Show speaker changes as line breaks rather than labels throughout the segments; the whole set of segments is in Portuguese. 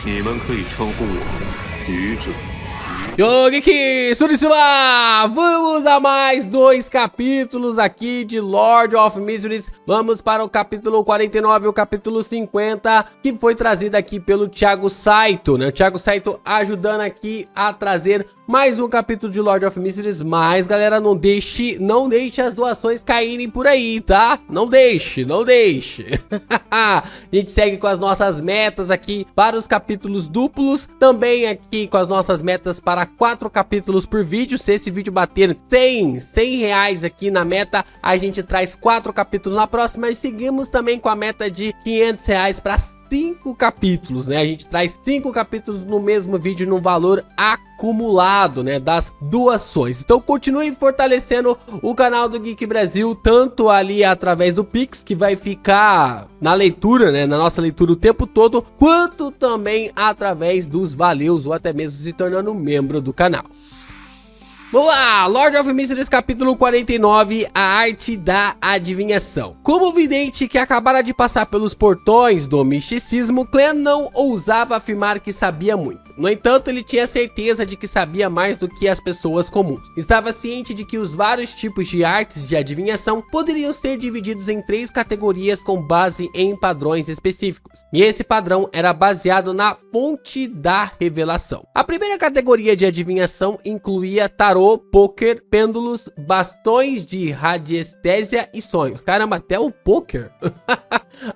你们可以称呼我愚者。
Yogeki Surishima! Vamos a mais 2 capítulos aqui de Lord of Mysteries. Vamos para o capítulo 49 e o capítulo 50, que foi trazido aqui pelo Thiago Saito, né? O Thiago Saito ajudando aqui a trazer mais um capítulo de Lord of Mysteries. Mas, galera, não deixe as doações caírem por aí, tá? Não deixe. A gente segue com as nossas metas aqui para os capítulos duplos. Também aqui com as nossas metas para 4 capítulos por vídeo. Se esse vídeo bater 100 reais aqui na meta, a gente traz 4 capítulos na próxima. E seguimos também com a meta de 500 reais para 5 capítulos, né? A gente traz 5 capítulos no mesmo vídeo no valor acumulado, né, das doações. Então continue fortalecendo o canal do Geek Brasil, tanto ali através do Pix, que vai ficar na leitura, né, na nossa leitura o tempo todo, quanto também através dos valeus ou até mesmo se tornando membro do canal. Vamos lá, Lord of Mysteries capítulo 49, a arte da adivinhação. Como o vidente que acabara de passar pelos portões do misticismo, Clan não ousava afirmar que sabia muito. No entanto, ele tinha certeza de que sabia mais do que as pessoas comuns. Estava ciente de que os vários tipos de artes de adivinhação poderiam ser divididos em 3 categorias com base em padrões específicos. E esse padrão era baseado na fonte da revelação. A primeira categoria de adivinhação incluía tarô, poker, pêndulos, bastões de radiestésia e sonhos. Caramba, até o poker?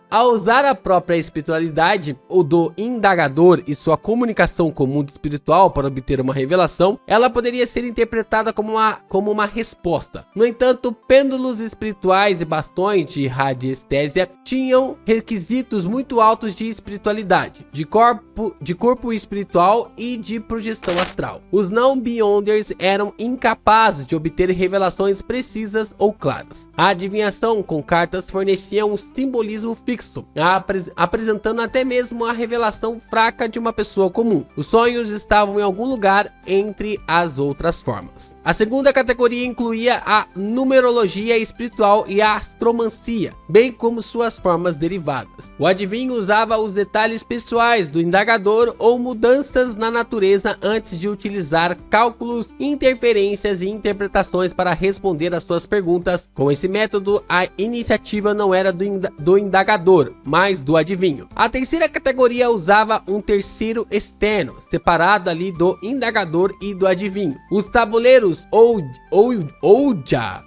Ao usar a própria espiritualidade, o do indagador e sua comunicação com o mundo espiritual para obter uma revelação, ela poderia ser interpretada como uma resposta. No entanto, pêndulos espirituais e bastões de radiestésia tinham requisitos muito altos de espiritualidade, de corpo espiritual e de projeção astral. Os não-beyonders eram incapazes de obter revelações precisas ou claras. A adivinhação com cartas fornecia um simbolismo fixo, apresentando até mesmo a revelação fraca de uma pessoa comum. Os sonhos estavam em algum lugar entre as outras formas. A segunda categoria incluía a numerologia espiritual e a astromancia, bem como suas formas derivadas. O adivinho usava os detalhes pessoais do indagador ou mudanças na natureza antes de utilizar cálculos, interferências e interpretações para responder às suas perguntas. Com esse método, a iniciativa não era do indagador, mas do adivinho. A terceira categoria usava um terceiro externo, separado ali do indagador e do adivinho. Os tabuleiros Ouija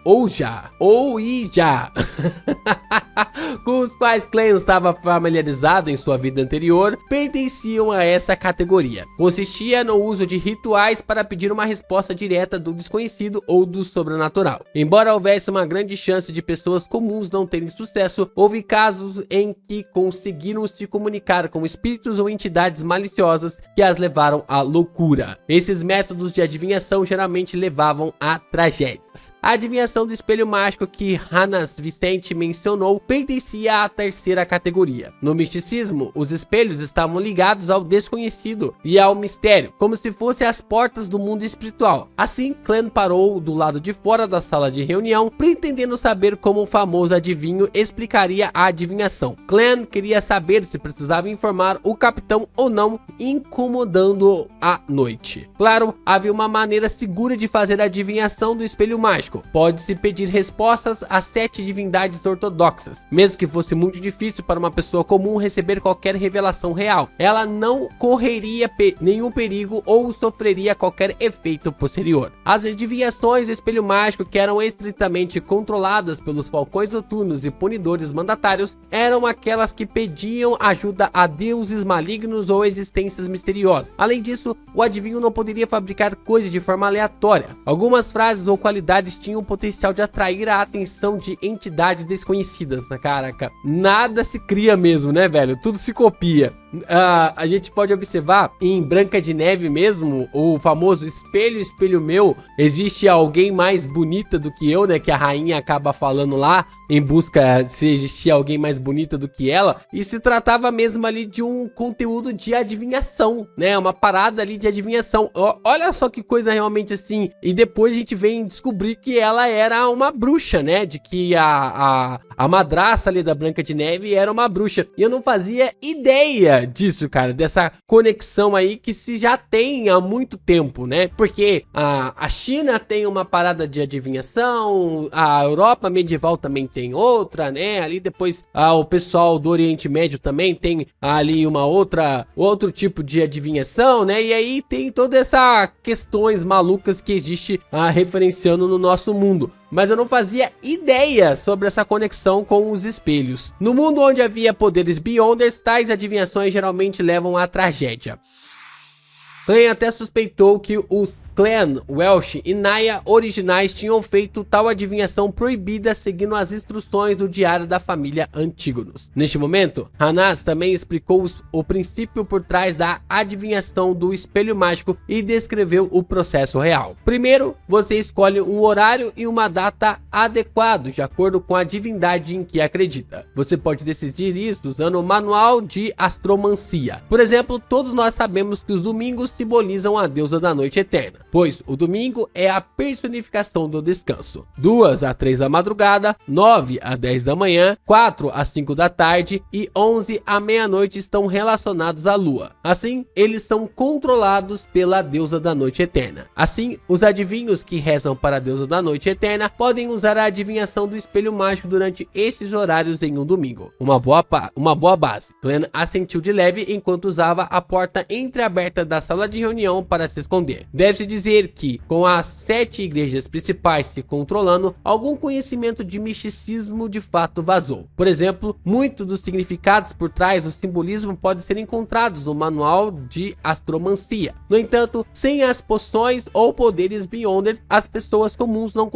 com os quais Clan estava familiarizado em sua vida anterior, pertenciam a essa categoria. Consistia no uso de rituais para pedir uma resposta direta do desconhecido ou do sobrenatural. Embora houvesse uma grande chance de pessoas comuns não terem sucesso, houve casos em que conseguiram se comunicar com espíritos ou entidades maliciosas que as levaram à loucura. Esses métodos de adivinhação geralmente levavam a tragédias. A adivinhação do espelho mágico que Hannas Vicente mencionou pertencia à terceira categoria. No misticismo, os espelhos estavam ligados ao desconhecido e ao mistério, como se fossem as portas do mundo espiritual. Assim, Clan parou do lado de fora da sala de reunião, pretendendo saber como o famoso adivinho explicaria a adivinhação. Clan queria saber se precisava informar o capitão ou não, incomodando à noite. Claro, havia uma maneira segura de fazer a adivinhação do espelho mágico. Pode-se pedir respostas a 7 divindades ortodoxas. Mesmo que fosse muito difícil para uma pessoa comum receber qualquer revelação real, ela não correria nenhum perigo ou sofreria qualquer efeito posterior. As adivinhações do espelho mágico, que eram estritamente controladas pelos falcões noturnos e punidores mandatários, eram aquelas que pediam ajuda a deuses malignos ou existências misteriosas. Além disso, o adivinho não poderia fabricar coisas de forma aleatória. Algumas frases ou qualidades tinham o potencial de atrair a atenção de entidades desconhecidas. Caraca, nada se cria mesmo, né, velho? Tudo se copia. A gente pode observar em Branca de Neve mesmo, o famoso espelho, espelho meu, existe alguém mais bonita do que eu, né, que a rainha acaba falando lá, em busca se existia alguém mais bonita do que ela, e se tratava mesmo ali de um conteúdo de adivinhação, né, uma parada ali de adivinhação. Olha só que coisa realmente assim, e depois a gente vem descobrir que ela era uma bruxa, né, de que a madraça ali da Branca de Neve era uma bruxa, e eu não fazia ideia sabia disso, cara, dessa conexão aí que se já tem há muito tempo, né? Porque a China tem uma parada de adivinhação, a Europa medieval também tem outra, né? Ali depois o pessoal do Oriente Médio também tem ali outro tipo de adivinhação, né? E aí tem todas essas questões malucas que existe referenciando no nosso mundo. Mas eu não fazia ideia sobre essa conexão com os espelhos. No mundo onde havia poderes Beyonders, tais adivinhações geralmente levam à tragédia. Clan até suspeitou que os Clan, Welsh e Naya originais tinham feito tal adivinhação proibida seguindo as instruções do diário da família Antígonos. Neste momento, Hanaz também explicou o princípio por trás da adivinhação do espelho mágico e descreveu o processo real. Primeiro, você escolhe um horário e uma data adequados de acordo com a divindade em que acredita. Você pode decidir isso usando o manual de astromancia. Por exemplo, todos nós sabemos que os domingos simbolizam a deusa da noite eterna, pois o domingo é a personificação do descanso. 2 a 3 da madrugada, 9 a 10 da manhã, 4 a 5 da tarde e 11 à meia-noite estão relacionados à lua. Assim, eles são controlados pela deusa da noite eterna. Assim, os adivinhos que rezam para a deusa da noite eterna podem usar a adivinhação do espelho mágico durante esses horários em um domingo. Uma boa base. Clan assentiu de leve enquanto usava a porta entreaberta da sala de reunião para se esconder. Deve-se dizer que, com as 7 igrejas principais se controlando, algum conhecimento de misticismo de fato vazou. Por exemplo, muitos dos significados por trás do simbolismo podem ser encontrados no manual de astromancia. No entanto, sem as poções ou poderes Beyonder, as pessoas comuns não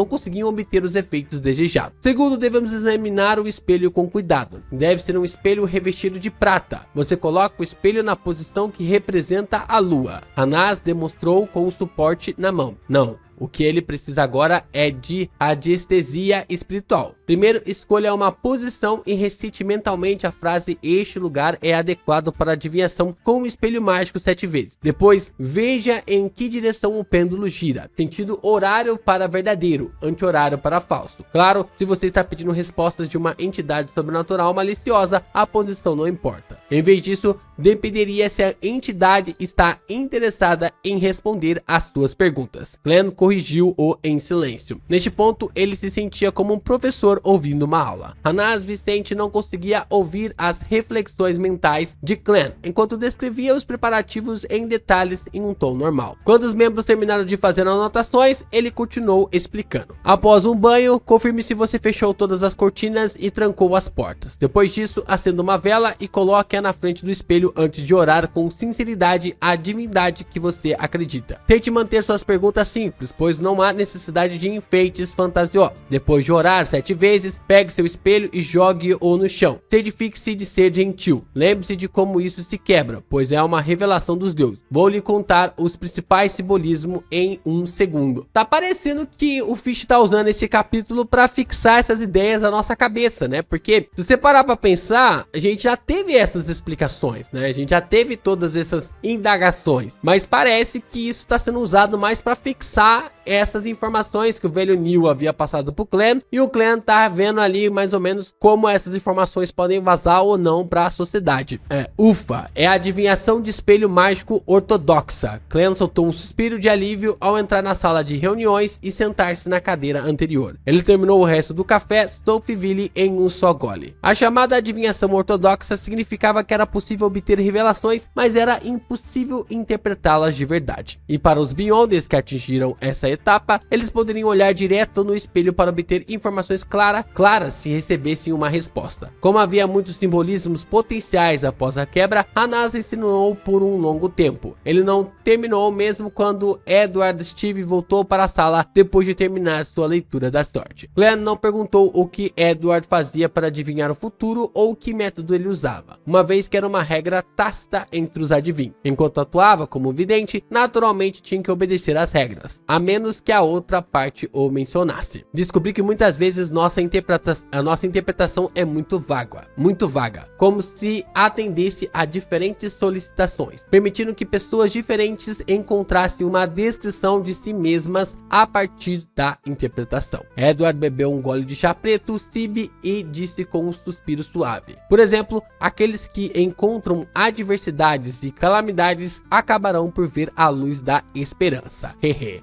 conseguiam obter os efeitos desejados. Segundo, devemos examinar o espelho com cuidado. Deve ser um espelho revestido de prata. Você coloca o espelho na posição que representa a lua. Hanaz demonstrou com o suporte na mão. Não. O que ele precisa agora é de adiestesia espiritual. Primeiro, escolha uma posição e recite mentalmente a frase "este lugar é adequado para adivinhação" com o espelho mágico 7 vezes. Depois, veja em que direção o pêndulo gira, sentido horário para verdadeiro, anti-horário para falso. Claro, se você está pedindo respostas de uma entidade sobrenatural maliciosa, a posição não importa. Em vez disso, dependeria se a entidade está interessada em responder às suas perguntas. Clan corrigiu-o em silêncio. Neste ponto, ele se sentia como um professor ouvindo uma aula. Hanaz Vicente não conseguia ouvir as reflexões mentais de Clan, enquanto descrevia os preparativos em detalhes em um tom normal. Quando os membros terminaram de fazer anotações, ele continuou explicando. Após um banho, confirme se você fechou todas as cortinas e trancou as portas. Depois disso, acenda uma vela e coloque-a na frente do espelho antes de orar com sinceridade à divindade que você acredita. Tente manter suas perguntas simples, pois não há necessidade de enfeites fantasiosos. Depois de orar 7 vezes, pegue seu espelho e jogue-o no chão. Certifique-se de ser gentil. Lembre-se de como isso se quebra, pois é uma revelação dos deuses. Vou lhe contar os principais simbolismos em um segundo. Tá parecendo que o Fish tá usando esse capítulo para fixar essas ideias na nossa cabeça, né? Porque se você parar para pensar, a gente já teve essas explicações, né? A gente já teve todas essas indagações, mas parece que isso está sendo usado mais para fixar essas informações que o velho Neil havia passado pro Clan, e o Clan tá vendo ali mais ou menos como essas informações podem vazar ou não para a sociedade. Ufa, é a adivinhação de espelho mágico ortodoxa. Clan soltou um suspiro de alívio ao entrar na sala de reuniões e sentar-se na cadeira anterior. Ele terminou o resto do café Soapville em um só gole. A chamada adivinhação ortodoxa significava que era possível obter revelações, mas era impossível interpretá-las de verdade. E para os Beyonders que atingiram essa etapa, eles poderiam olhar direto no espelho para obter informações claras se recebessem uma resposta. Como havia muitos simbolismos potenciais após a quebra, Hanaz ensinou por um longo tempo. Ele não terminou mesmo quando Edward Steve voltou para a sala depois de terminar sua leitura da sorte. Clan não perguntou o que Edward fazia para adivinhar o futuro ou que método ele usava, uma vez que era uma regra tácita entre os adivinhos. Enquanto atuava como vidente, naturalmente tinha que obedecer às regras. A menos que a outra parte o mencionasse. Descobri que muitas vezes a nossa interpretação é muito vaga, como se atendesse a diferentes solicitações, permitindo que pessoas diferentes encontrassem uma descrição de si mesmas a partir da interpretação. Edward bebeu um gole de chá preto, Sib, e disse com um suspiro suave: por exemplo, aqueles que encontram adversidades e calamidades acabarão por ver a luz da esperança.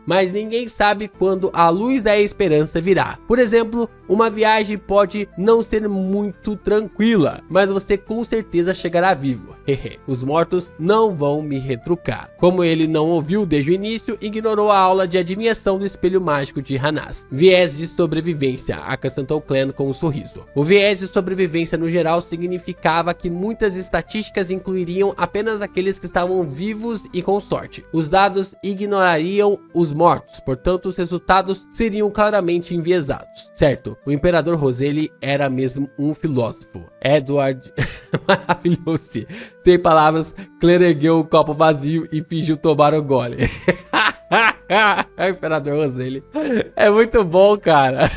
Mas ninguém sabe quando a luz da esperança virá. Por exemplo, uma viagem pode não ser muito tranquila, mas você com certeza chegará vivo. Os mortos não vão me retrucar. Como ele não ouviu desde o início, ignorou a aula de adivinhação do espelho mágico de Hanas. Viés de sobrevivência, acrescentou Clan com um sorriso. O viés de sobrevivência no geral significava que muitas estatísticas incluiriam apenas aqueles que estavam vivos e com sorte. Os dados ignorariam os mortos, portanto os resultados seriam claramente enviesados. Certo, o Imperador Roseli era mesmo um filósofo. Edward maravilhou-se. Sem palavras, Clan ergueu o copo vazio e fingiu tomar o gole. O Imperador Roseli é muito bom, cara.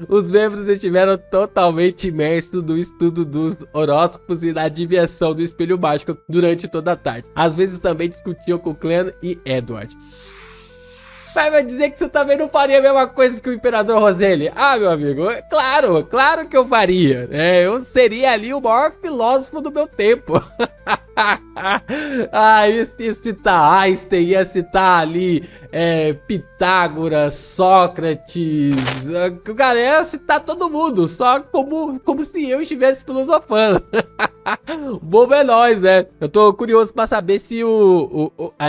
Os membros estiveram totalmente imersos no estudo dos horóscopos e na adivinhação do espelho mágico durante toda a tarde. Às vezes também discutiam com Clan e Edward. Vai dizer que você também não faria a mesma coisa que o Imperador Roseli? Ah, meu amigo, claro que eu faria. Eu seria ali o maior filósofo do meu tempo. Ia citar Einstein, ia citar ali Pitágoras, Sócrates. Cara, ia citar todo mundo, só como se eu estivesse filosofando. Bobo é nós, né? Eu tô curioso pra saber se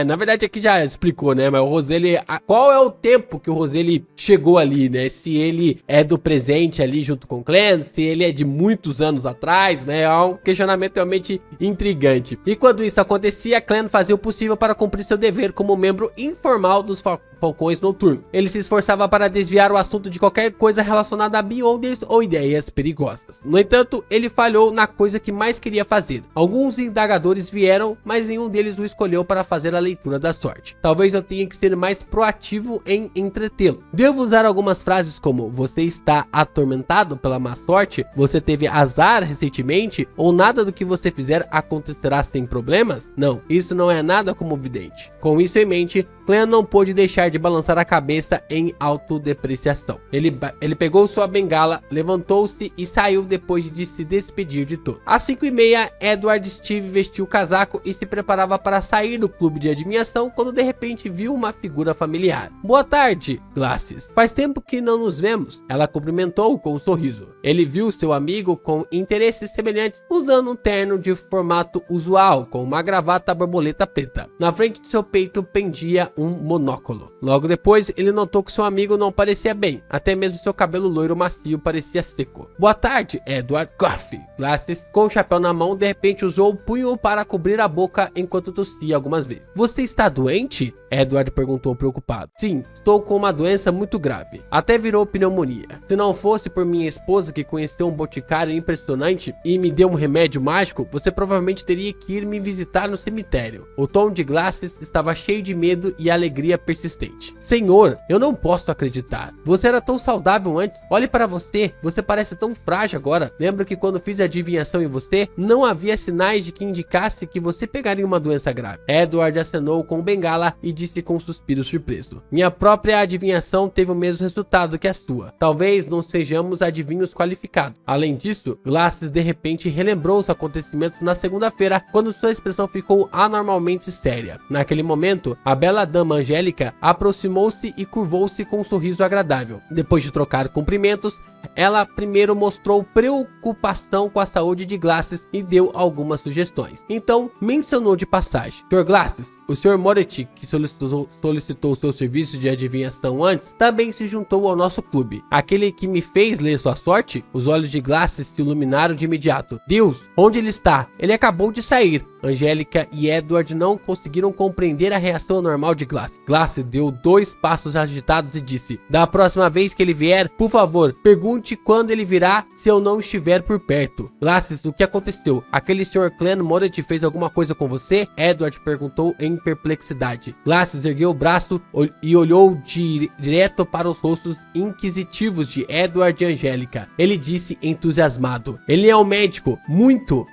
na verdade aqui já explicou, né? Mas o Roseli, qual é o tempo que o Roseli chegou ali, né? Se ele é do presente ali junto com o Clan, se ele é de muitos anos atrás, né? É um questionamento realmente intrigante. E quando isso acontecia, Clan fazia o possível para cumprir seu dever como membro informal dos Falcões Noturnos. Ele se esforçava para desviar o assunto de qualquer coisa relacionada a Beyonders ou ideias perigosas. No entanto, ele falhou na coisa que mais queria fazer. Alguns indagadores vieram, mas nenhum deles o escolheu para fazer a leitura da sorte. Talvez eu tenha que ser mais proativo em entretê-lo. Devo usar algumas frases como: você está atormentado pela má sorte? Você teve azar recentemente? Ou nada do que você fizer acontecerá sem problemas? Não, isso não é nada como vidente. Com isso em mente, Clan não pôde deixar de balançar a cabeça em autodepreciação. Ele pegou sua bengala, levantou-se e saiu depois de se despedir de todos. Às 5h30, Edward Steve vestiu o casaco e se preparava para sair do clube de adivinhação quando de repente viu uma figura familiar. Boa tarde, Glasses. Faz tempo que não nos vemos. Ela cumprimentou-o com um sorriso. Ele viu seu amigo com interesses semelhantes, usando um terno de formato usual, com uma gravata borboleta preta. Na frente de seu peito pendia um monóculo. Logo depois, ele notou que seu amigo não parecia bem. Até mesmo seu cabelo loiro macio parecia seco. Boa tarde, Edward Coffey. Glasses, com o chapéu na mão, de repente usou o punho para cobrir a boca enquanto tossia algumas vezes. Você está doente? Edward perguntou preocupado. Sim, estou com uma doença muito grave. Até virou pneumonia. Se não fosse por minha esposa que conheceu um boticário impressionante e me deu um remédio mágico, você provavelmente teria que ir me visitar no cemitério. O tom de Glasses estava cheio de medo e alegria persistente. Senhor, eu não posso acreditar. Você era tão saudável antes. Olhe para você. Você parece tão frágil agora. Lembro que quando fiz a adivinhação em você, não havia sinais de que indicasse que você pegaria uma doença grave. Edward acenou com bengala e disse com um suspiro surpreso. Minha própria adivinhação teve o mesmo resultado que a sua. Talvez não sejamos adivinhos qualificados. Além disso, Glasses de repente relembrou os acontecimentos na segunda-feira, quando sua expressão ficou anormalmente séria. Naquele momento, a bela dama Angélica aproximou-se e curvou-se com um sorriso agradável. Depois de trocar cumprimentos, ela primeiro mostrou preocupação com a saúde de Glasses e deu algumas sugestões. Então, mencionou de passagem: Sr. Glasses, o Sr. Moretti, que solicitou seu serviço de adivinhação antes, também se juntou ao nosso clube. Aquele que me fez ler sua sorte? Os olhos de Glasses se iluminaram de imediato. Deus, onde ele está? Ele acabou de sair. Angélica e Edward não conseguiram compreender a reação normal de Glasses. Glasses deu 2 passos agitados e disse: da próxima vez que ele vier, por favor, pergunte pergunte quando ele virá se eu não estiver por perto. Glasses, o que aconteceu? Aquele Sr. Clan Moret fez alguma coisa com você? Edward perguntou em perplexidade. Glasses ergueu o braço e olhou direto para os rostos inquisitivos de Edward e Angélica. Ele disse entusiasmado: ele é um médico muito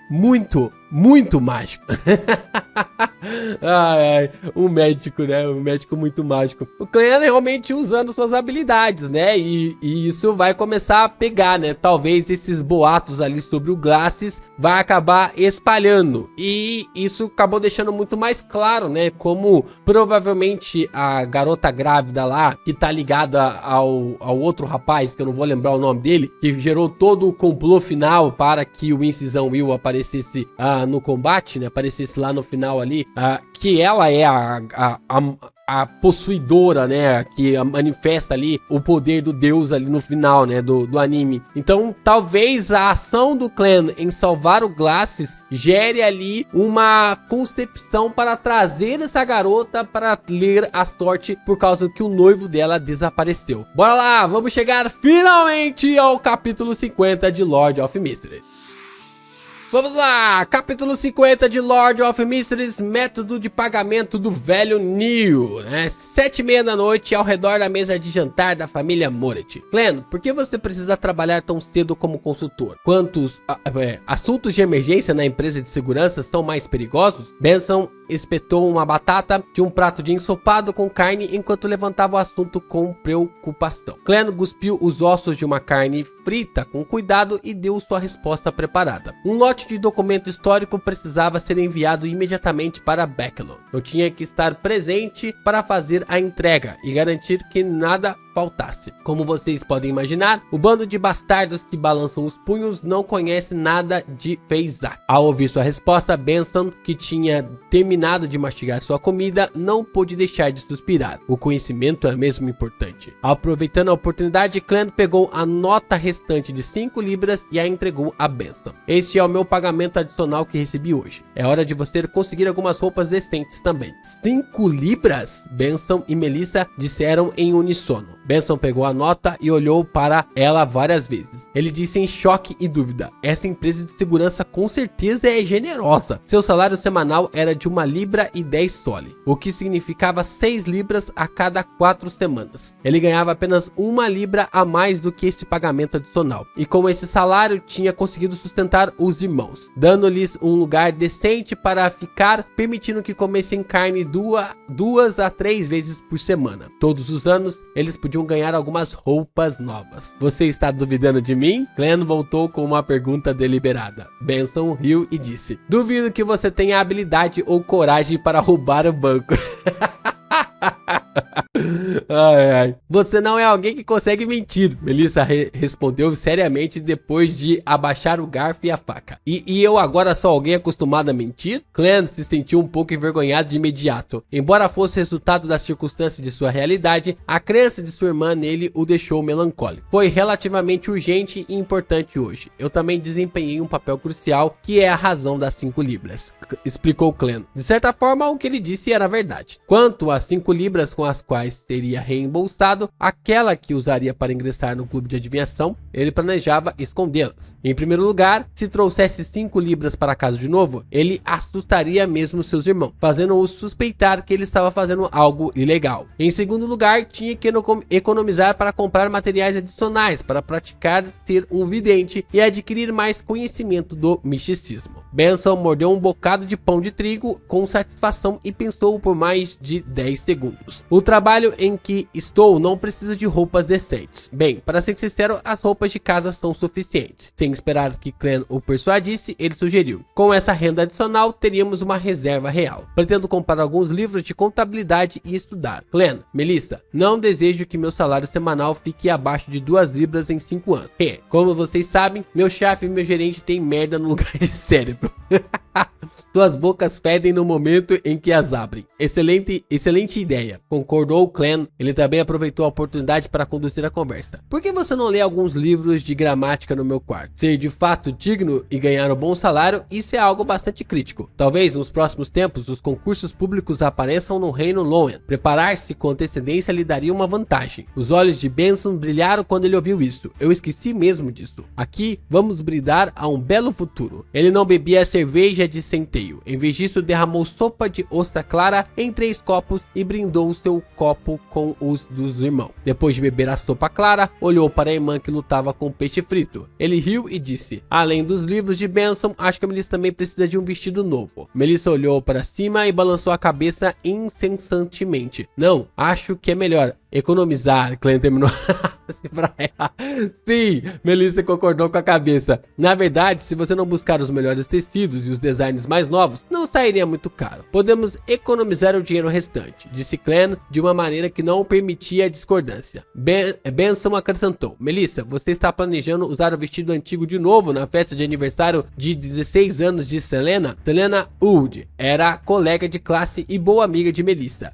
mágico. Um médico, né? Um médico muito mágico. O Clan realmente usando suas habilidades, né? E isso vai começar a pegar, né? Talvez esses boatos ali sobre o Glasses vai acabar espalhando. E isso acabou deixando muito mais claro, né? Como provavelmente a garota grávida lá, que tá ligada ao outro rapaz, que eu não vou lembrar o nome dele, que gerou todo o complô final para que o Incisão Will aparecesse no combate, né? Aparecesse lá no final ali, que ela é a possuidora, né, que manifesta ali o poder do deus ali no final, né, do anime. Então, talvez a ação do clã em salvar o Glasses gere ali uma concepção para trazer essa garota para ler a sorte por causa que o noivo dela desapareceu. Bora lá, vamos chegar finalmente ao capítulo 50 de Lord of Mysteries. Vamos lá, capítulo 50 de Lord of Mysteries, método de pagamento do velho Neil, né? 7h30 da noite, ao redor da mesa de jantar da família Moret. Clan, por que você precisa trabalhar tão cedo como consultor? Quantos assuntos de emergência na empresa de segurança são mais perigosos? Benson espetou uma batata de um prato de ensopado com carne enquanto levantava o assunto com preocupação. Clan cuspiu os ossos de uma carne frita com cuidado e deu sua resposta preparada. Um lote de documento histórico precisava ser enviado imediatamente para Becklon. Eu tinha que estar presente para fazer a entrega e garantir que nada faltasse. Como vocês podem imaginar, o bando de bastardos que balançam os punhos não conhece nada de Feyzak. Ao ouvir sua resposta, Benson, que tinha terminado de mastigar sua comida, não pôde deixar de suspirar. O conhecimento é mesmo importante. Aproveitando a oportunidade, Clan pegou a nota restante de 5 libras e a entregou a Benson. Este é o meu pagamento adicional que recebi hoje. É hora de você conseguir algumas roupas decentes também. 5 libras? Benson e Melissa disseram em uníssono. Benson pegou a nota e olhou para ela várias vezes. Ele disse em choque e dúvida: essa empresa de segurança com certeza é generosa. Seu salário semanal era de 1 libra e 10 soli, o que significava 6 libras a cada 4 semanas. Ele ganhava apenas 1 libra a mais do que esse pagamento adicional. E com esse salário tinha conseguido sustentar os irmãos, dando-lhes um lugar decente para ficar, permitindo que comessem carne 2 a 3 vezes por semana. Todos os anos, eles podiam ganhar algumas roupas novas. Você está duvidando de mim? Clan voltou com uma pergunta deliberada. Benson riu e disse: duvido que você tenha habilidade ou coragem para roubar o banco. Você não é alguém que consegue mentir, Melissa respondeu seriamente depois de abaixar o garfo e a faca. E eu agora sou alguém acostumado a mentir? Clan se sentiu um pouco envergonhado de imediato. Embora fosse resultado da circunstância de sua realidade, a crença de sua irmã nele o deixou melancólico. Foi relativamente urgente e importante hoje. Eu também desempenhei um papel crucial, que é a razão das 5 libras, explicou Clan. De certa forma, o que ele disse era verdade. Quanto às 5 libras com as quais seria reembolsado, aquela que usaria para ingressar no clube de adivinhação, ele planejava escondê-las. Em primeiro lugar, se trouxesse 5 libras para casa de novo, ele assustaria mesmo seus irmãos, fazendo-os suspeitar que ele estava fazendo algo ilegal. Em segundo lugar, tinha que economizar para comprar materiais adicionais para praticar ser um vidente e adquirir mais conhecimento do misticismo. Benson mordeu um bocado de pão de trigo com satisfação e pensou por mais de 10 segundos. O trabalho em que estou não precisa de roupas decentes. Bem, para ser sincero, as roupas de casa são suficientes. Sem esperar que Clan o persuadisse, ele sugeriu: com essa renda adicional, teríamos uma reserva real. Pretendo comprar alguns livros de contabilidade e estudar. Clan, Melissa, não desejo que meu salário semanal fique abaixo de 2 libras em 5 anos. Como vocês sabem, meu chefe e meu gerente têm merda no lugar de cérebro. Suas bocas fedem no momento em que as abrem. Excelente ideia, concordou Clan. Ele também aproveitou a oportunidade para conduzir a conversa. Por que você não lê alguns livros de gramática no meu quarto? Ser de fato digno e ganhar um bom salário, isso é algo bastante crítico. Talvez nos próximos tempos os concursos públicos apareçam no reino Loen. Preparar-se com antecedência lhe daria uma vantagem. Os olhos de Benson brilharam quando ele ouviu isso. Eu esqueci mesmo disso. Aqui vamos brindar a um belo futuro. Ele não bebia cerveja de centeio. Em vez disso, derramou sopa de ostra clara em 3 copos e brindou seu copo com os dos irmãos. Depois de beber a sopa clara, olhou para a irmã que lutava com o peixe frito. Ele riu e disse: além dos livros de Benson, acho que a Melissa também precisa de um vestido novo. Melissa olhou para cima e balançou a cabeça incessantemente. Não, acho que é melhor economizar. Clan terminou pra ela. Sim, Melissa concordou com a cabeça. Na verdade, se você não buscar os melhores tecidos e os designs mais novos, não sairia muito caro. Podemos economizar o dinheiro restante, disse Clan de uma maneira que não permitia discordância. Benson acrescentou: Melissa, você está planejando usar o vestido antigo de novo na festa de aniversário de 16 anos de Selena? Selena Wood era colega de classe e boa amiga de Melissa.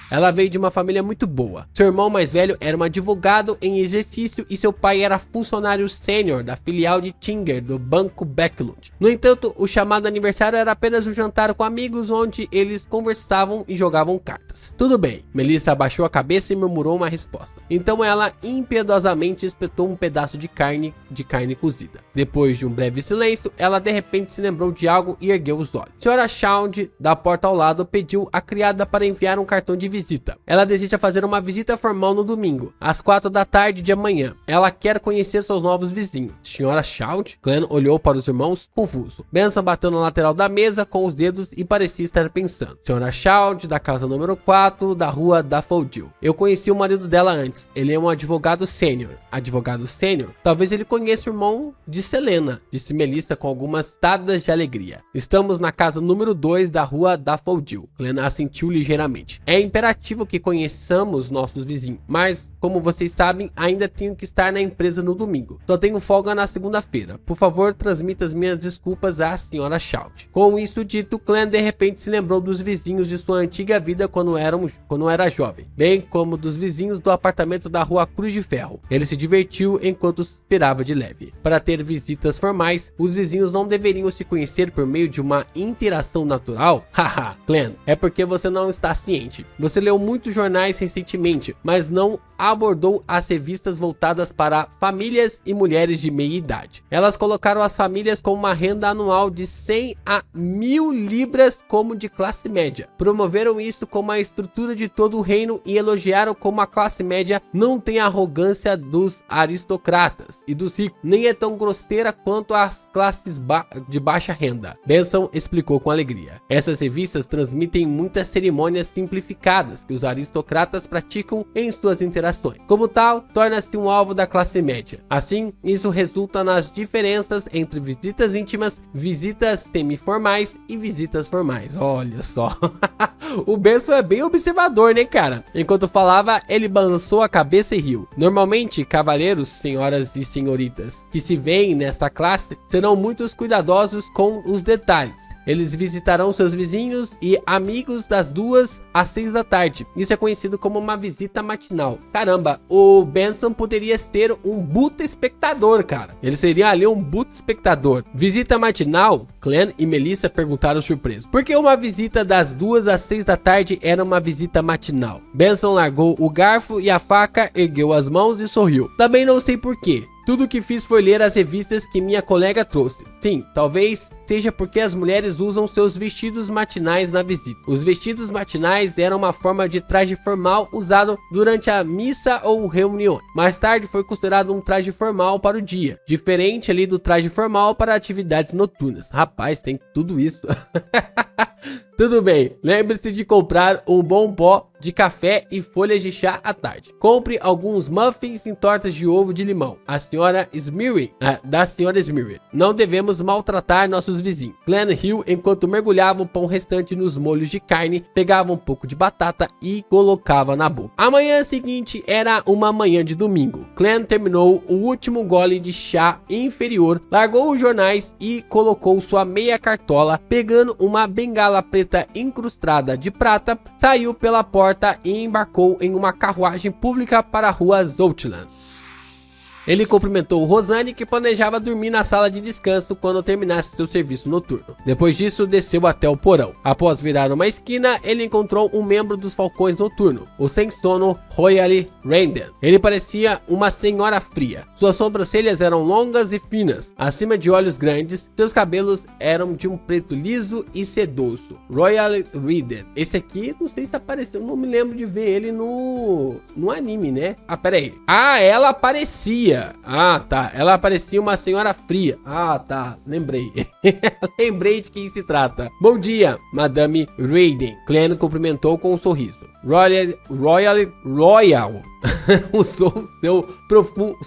Ela veio de uma família muito boa. Seu irmão mais velho era um advogado em exercício e seu pai era funcionário sênior da filial de Tinger do Banco Backlund. No entanto, o chamado aniversário era apenas um jantar com amigos onde eles conversavam e jogavam cartas. Tudo bem, Melissa abaixou a cabeça e murmurou uma resposta. Então ela impiedosamente espetou um pedaço de carne cozida. Depois de um breve silêncio, ela de repente se lembrou de algo e ergueu os olhos. Senhora Shaund, da porta ao lado, pediu à criada para enviar um cartão de visita. Ela deseja fazer uma visita formal no domingo, às 4 da tarde de amanhã. Ela quer conhecer seus novos vizinhos. Senhora Shaund? Clan olhou para os irmãos, confuso. Benson bateu na lateral da mesa com os dedos e parecia estar pensando. Senhora Shaund, da casa número 4, da rua Daffodil. Eu conheci o marido dela antes. Ele é um advogado sênior. Advogado sênior? Talvez ele conheça o irmão de Selena, disse Melissa com algumas tadas de alegria. Estamos na casa número 2 da rua Daffodil. Clan assentiu ligeiramente. É imperativo que conheçamos nossos vizinhos, mas, como vocês sabem, ainda tenho que estar na empresa no domingo. Só tenho folga na segunda-feira. Por favor, transmita as minhas desculpas à senhora Shaud. Com isso dito, Clan de repente se lembrou dos vizinhos de sua antiga vida quando era jovem, bem como dos vizinhos do apartamento da rua Cruz de Ferro. Ele se divertiu enquanto suspirava de leve. Para ter visitas formais, os vizinhos não deveriam se conhecer por meio de uma interação natural? Haha, Clan, é porque você não está ciente. Você leu muitos jornais recentemente, mas não abordou as revistas voltadas para famílias e mulheres de meia idade. Elas colocaram as famílias com uma renda anual de 100 a 1000 libras como de classe média. Promoveram isso como a estrutura de todo o reino e elogiaram como a classe média não tem a arrogância dos aristocratas e dos ricos, nem é tão grosseira quanto as classes de baixa renda. Benson explicou com alegria. Essas revistas transmitem muitas cerimônias simplificadas que os aristocratas praticam em suas interações. Como tal, torna-se um alvo da classe média. Assim, isso resulta nas diferenças entre visitas íntimas, visitas semiformais e visitas formais. Olha só. O Benson é bem observador, né, cara? Enquanto falava, ele balançou a cabeça e riu. Normalmente, cavalheiros, senhoras e senhoritas que se veem nesta classe serão muito cuidadosos com os detalhes. Eles visitarão seus vizinhos e amigos das 2 às 6 da tarde. Isso é conhecido como uma visita matinal. Caramba, o Benson poderia ser um buta espectador, cara. Ele seria ali um buta espectador. Visita matinal? Clan e Melissa perguntaram surpresos. Por que uma visita das 2 às 6 da tarde era uma visita matinal? Benson largou o garfo e a faca, ergueu as mãos e sorriu. Também não sei por quê. Tudo o que fiz foi ler as revistas que minha colega trouxe. Sim, talvez seja porque as mulheres usam seus vestidos matinais na visita. Os vestidos matinais eram uma forma de traje formal usado durante a missa ou reunião. Mais tarde foi considerado um traje formal para o dia, diferente ali do traje formal para atividades noturnas. Rapaz, tem tudo isso. Tudo bem, lembre-se de comprar um bom pó de café e folhas de chá à tarde. Compre alguns muffins e tortas de ovo de limão. Da senhora Smirry. Não devemos maltratar nossos vizinhos. Clem riu enquanto mergulhava o pão restante nos molhos de carne, pegava um pouco de batata e colocava na boca. A manhã seguinte era uma manhã de domingo. Clem terminou o último gole de chá inferior, largou os jornais e colocou sua meia cartola, pegando uma bengala preta incrustada de prata, saiu pela porta e embarcou em uma carruagem pública para a rua Zoutland. Ele cumprimentou Rosanne, que planejava dormir na sala de descanso quando terminasse seu serviço noturno. Depois disso, desceu até o porão. Após virar uma esquina, ele encontrou um membro dos Falcões Noturnos, o sem-sono Royale Randen. Ele parecia uma senhora fria. Suas sobrancelhas eram longas e finas, acima de olhos grandes. Seus cabelos eram de um preto liso e sedoso. Royale Randen. Esse aqui, não sei se apareceu, não me lembro de ver ele no anime, né? Ah, pera aí. Ah, ela aparecia. Ah, tá. Ela parecia uma senhora fria. Ah, tá. Lembrei. Lembrei de quem se trata. Bom dia, Madame Raiden. Clem cumprimentou com um sorriso. Royal usou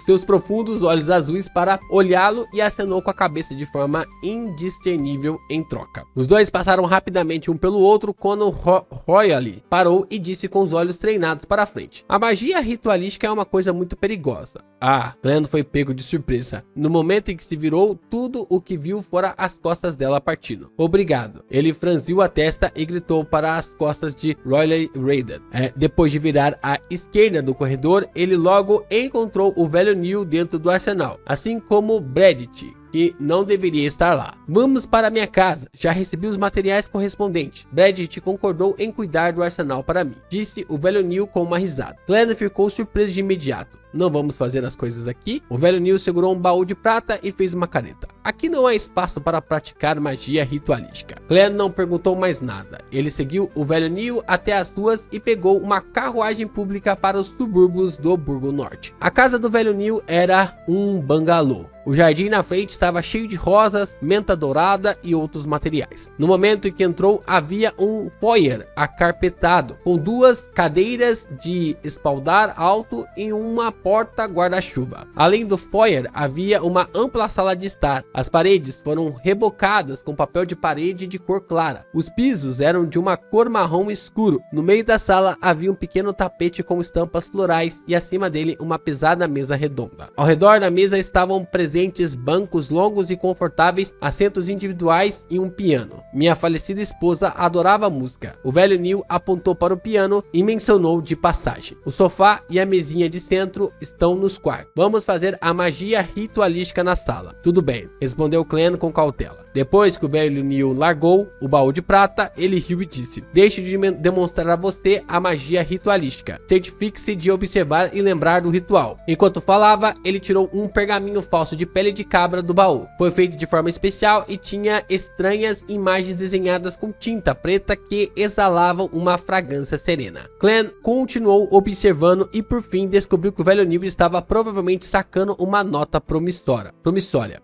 seus profundos olhos azuis para olhá-lo e acenou com a cabeça de forma indiscernível em troca. Os dois passaram rapidamente um pelo outro quando Royale parou e disse com os olhos treinados para frente: a magia ritualística é uma coisa muito perigosa. Ah, Clem foi pego de surpresa. No momento em que se virou, tudo o que viu fora as costas dela partindo. Obrigado. Ele franziu a testa e gritou para as costas de Royale Raiden. Depois de virar à esquerda do corredor, ele logo encontrou o velho Neil dentro do arsenal, assim como Bradit, que não deveria estar lá. Vamos para minha casa, já recebi os materiais correspondentes. Bradit concordou em cuidar do arsenal para mim, disse o velho Neil com uma risada. Clem ficou surpreso de imediato. Não vamos fazer as coisas aqui? O velho Neil segurou um baú de prata e fez uma careta. Aqui não há espaço para praticar magia ritualística. Clem não perguntou mais nada. Ele seguiu o velho Neil até as ruas e pegou uma carruagem pública para os subúrbios do Burgo Norte. A casa do velho Neil era um bangalô. O jardim na frente estava cheio de rosas, menta dourada e outros materiais. No momento em que entrou, havia um foyer acarpetado, com duas cadeiras de espaldar alto e uma porta guarda-chuva. Além do foyer, havia uma ampla sala de estar. As paredes foram rebocadas com papel de parede de cor clara. Os pisos eram de uma cor marrom escuro. No meio da sala havia um pequeno tapete com estampas florais e acima dele uma pesada mesa redonda. Ao redor da mesa estavam presentes bancos longos e confortáveis, assentos individuais e um piano. Minha falecida esposa adorava música. O velho Neil apontou para o piano e mencionou de passagem: o sofá e a mesinha de centro estão nos quartos. Vamos fazer a magia ritualística na sala. Tudo bem, respondeu Clem com cautela. Depois que o velho Neil largou o baú de prata, ele riu e disse: deixe de demonstrar a você a magia ritualística. Certifique-se de observar e lembrar do ritual. Enquanto falava, ele tirou um pergaminho falso de pele de cabra do baú. Foi feito de forma especial e tinha estranhas imagens desenhadas com tinta preta que exalavam uma fragrância serena. Clem continuou observando e por fim descobriu que o velho Neil estava provavelmente sacando uma nota promissória.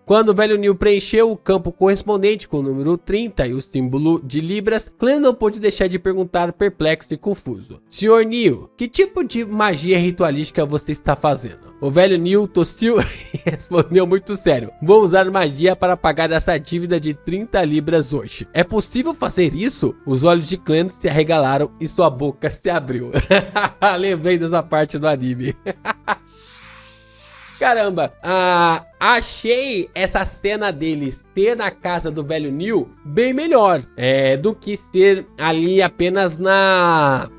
Quando o velho Neil preencheu o campo correspondente com o número 30 e o símbolo de libras, Clem não pôde deixar de perguntar perplexo e confuso: Sr. Neil, que tipo de magia ritualística você está fazendo? O velho Neil tossiu e respondeu muito sério: vou usar magia para pagar essa dívida de 30 libras hoje. É possível fazer isso? Os olhos de Clem se arregalaram e sua boca se abriu. Lembrei dessa parte do anime. Caramba, achei essa cena dele ser na casa do velho Neil bem melhor do que ser ali apenas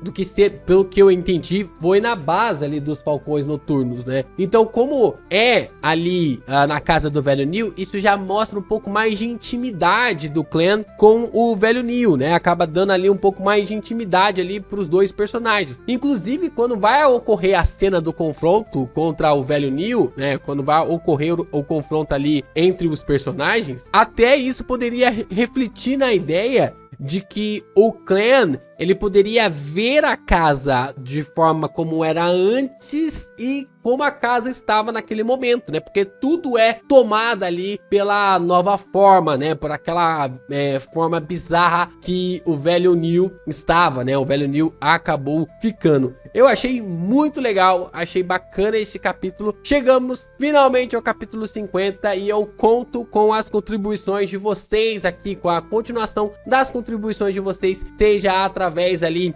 do que ser, pelo que eu entendi, foi na base ali dos Falcões Noturnos, né? Então, como é ali na casa do velho Neil, isso já mostra um pouco mais de intimidade do Clem com o velho Neil, né? Acaba dando ali um pouco mais de intimidade ali pros dois personagens. Inclusive, quando vai ocorrer a cena do confronto contra o velho Neil, né? Quando vai ocorrer o confronto ali entre os personagens, até isso poderia refletir na ideia de que o Clem, ele poderia ver a casa de forma como era antes e como a casa estava naquele momento, né? Porque tudo é tomado ali pela nova forma, né? Por aquela forma bizarra que o velho Neil estava, né? O velho Neil acabou ficando. Eu achei muito legal, achei bacana esse capítulo. Chegamos finalmente ao capítulo 50 e eu conto com as contribuições de vocês aqui, com a continuação das contribuições de vocês, seja através ali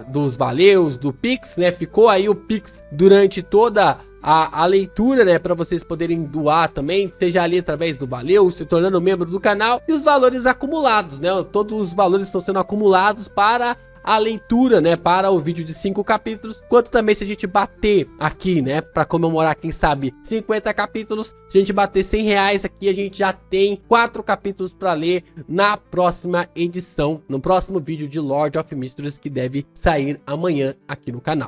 dos valeus, do Pix, né? Ficou aí o Pix durante toda a leitura, né, para vocês poderem doar também, seja ali através do Valeu, se tornando membro do canal, e os valores acumulados, né, todos os valores estão sendo acumulados para a leitura, né, para o vídeo de 5 capítulos, quanto também se a gente bater aqui, né, para comemorar, quem sabe, 50 capítulos, se a gente bater R$100 aqui, a gente já tem 4 capítulos para ler na próxima edição, no próximo vídeo de Lord of Mysteries, que deve sair amanhã aqui no canal.